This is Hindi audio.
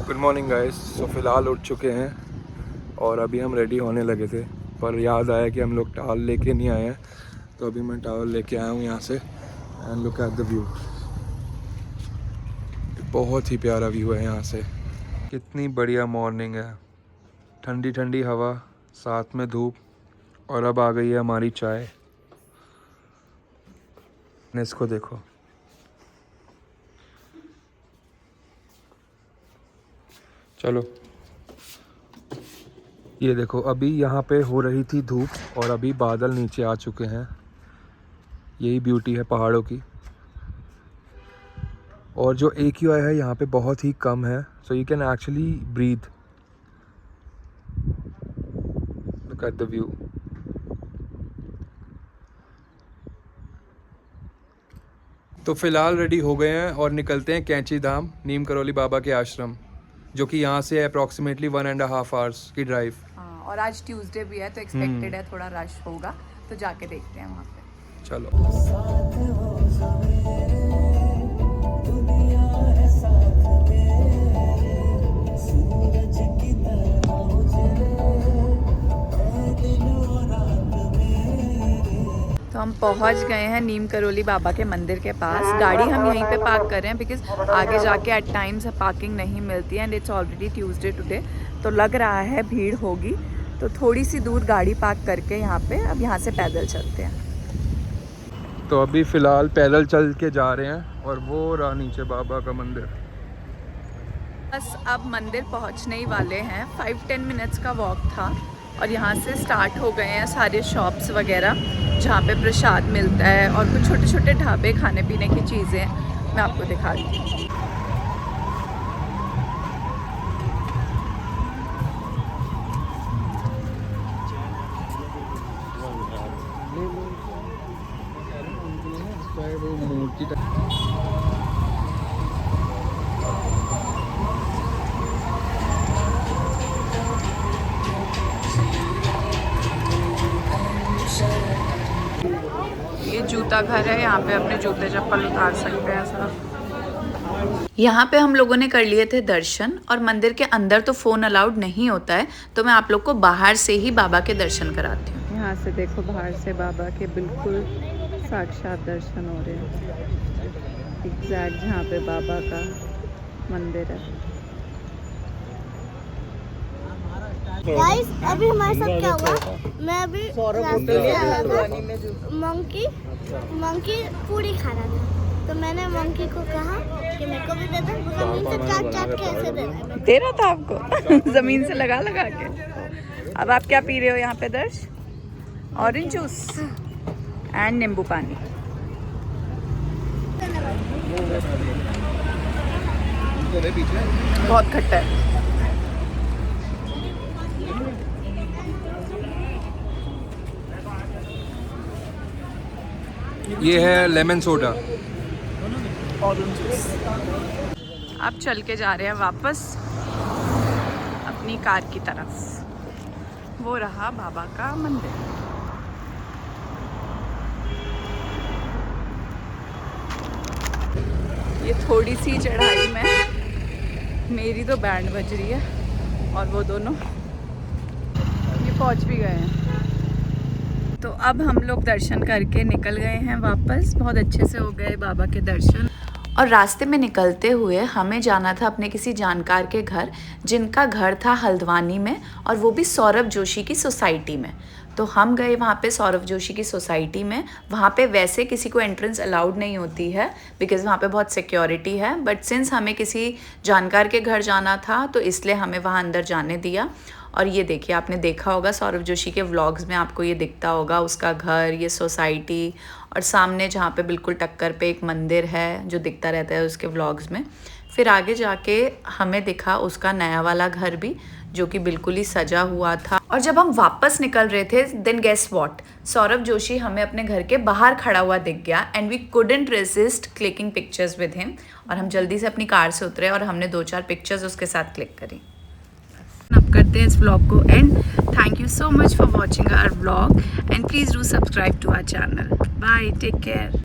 Good morning guys. सो फ़िलहाल उठ चुके हैं और अभी हम रेडी होने लगे थे, पर याद आया कि हम लोग टावल लेके नहीं आए हैं, तो अभी मैं टावल लेके आया हूँ यहाँ से। And look at the view, बहुत ही प्यारा व्यू है यहाँ से। कितनी बढ़िया मॉर्निंग है, ठंडी ठंडी हवा, साथ में धूप, और अब आ गई है हमारी चाय। इसको देखो, चलो ये देखो, अभी यहाँ पे हो रही थी धूप और अभी बादल नीचे आ चुके हैं। यही ब्यूटी है पहाड़ों की। और जो AQI है यहाँ पे बहुत ही कम है, so you can actually breathe. Look at the view. तो फिलहाल रेडी हो गए हैं और निकलते हैं कैंची धाम, नीम करोली बाबा के आश्रम, जो कि यहाँ से है अप्रॉक्सीमेटली 1.5 आवर्स की ड्राइव। हाँ, और आज ट्यूसडे भी है तो एक्सपेक्टेड है थोड़ा रश होगा, तो जाके देखते हैं वहाँ पे। चलो। तो हम पहुँच गए हैं नीम करोली बाबा के मंदिर के पास। गाड़ी हम यहीं पे पार्क कर रहे हैं बिकॉज आगे जाके एट टाइम्स पार्किंग नहीं मिलती है and it's already Tuesday today, तो लग रहा है भीड़ होगी। तो थोड़ी सी दूर गाड़ी पार्क करके यहाँ पे अब यहाँ से पैदल चलते हैं। तो अभी फ़िलहाल पैदल चल के जा रहे हैं और वो रहा नीचे बाबा का मंदिर। बस अब मंदिर पहुँचने ही वाले हैं। 5-10 मिनट्स का वॉक था और यहाँ से स्टार्ट हो गए हैं सारे शॉप्स वगैरह जहाँ पे प्रसाद मिलता है और कुछ छोटे छोटे ढाबे, खाने पीने की चीज़ें मैं आपको दिखाती हूँ। ये जूता घर है, यहाँ पे अपने जूते चप्पल उतार सकते हैं सब। यहाँ पे हम लोगों ने कर लिए थे दर्शन, और मंदिर के अंदर तो फ़ोन अलाउड नहीं होता है, तो मैं आप लोग को बाहर से ही बाबा के दर्शन कराती हूँ। यहाँ से देखो, बाहर से बाबा के बिल्कुल साक्षात दर्शन हो रहे हैं, एग्जैक्ट जहाँ पे बाबा का मंदिर है। गाइस, अभी हमारे साथ क्या हुआ, मैं अभी रास्ते से आया था, मंकी पूरी खा रहा था, तो मैंने मंकी को कहा कि मेरे को भी दे दो। जमीन से चाट चाट के ऐसे दे रहा था आपको जमीन से लगा लगा के। अब आप क्या पी रहे हो यहाँ पे दर्श? ऑरेंज जूस एंड नींबू पानी। बहुत खट्टा है। ये है लेमन सोडा। अब चल के जा रहे हैं वापस अपनी कार की तरफ। वो रहा बाबा का मंदिर। ये थोड़ी सी चढ़ाई में मेरी तो बैंड बज रही है और वो दोनों ये पहुंच भी गए हैं। तो अब हम लोग दर्शन करके निकल गए हैं वापस। बहुत अच्छे से हो गए बाबा के दर्शन। और रास्ते में निकलते हुए हमें जाना था अपने किसी जानकार के घर, जिनका घर था हल्द्वानी में, और वो भी सौरभ जोशी की सोसाइटी में। तो हम गए वहाँ पे सौरभ जोशी की सोसाइटी में। वहाँ पे वैसे किसी को एंट्रेंस अलाउड नहीं होती है बिकॉज़ वहाँ पे बहुत सिक्योरिटी है, बट सिंस हमें किसी जानकार के घर जाना था तो इसलिए हमें वहाँ अंदर जाने दिया। और ये देखिए, आपने देखा होगा सौरभ जोशी के व्लॉग्स में, आपको ये दिखता होगा उसका घर, ये सोसाइटी, और सामने जहाँ पे बिल्कुल टक्कर पे एक मंदिर है जो दिखता रहता है उसके व्लॉग्स में। फिर आगे जाके हमें दिखा उसका नया वाला घर भी, जो कि बिल्कुल ही सजा हुआ था। और जब हम वापस निकल रहे थे, then guess what, Saurabh Joshi हमें अपने घर के बाहर खड़ा हुआ दिख गया and we couldn't resist clicking pictures with him. और हम जल्दी से अपनी कार से उतरे और हमने 2-4 पिक्चर्स उसके साथ क्लिक करी। अब करते हैं इस व्लॉग को end. Thank you so much for watching our vlog and please do subscribe to our channel. Bye, take care.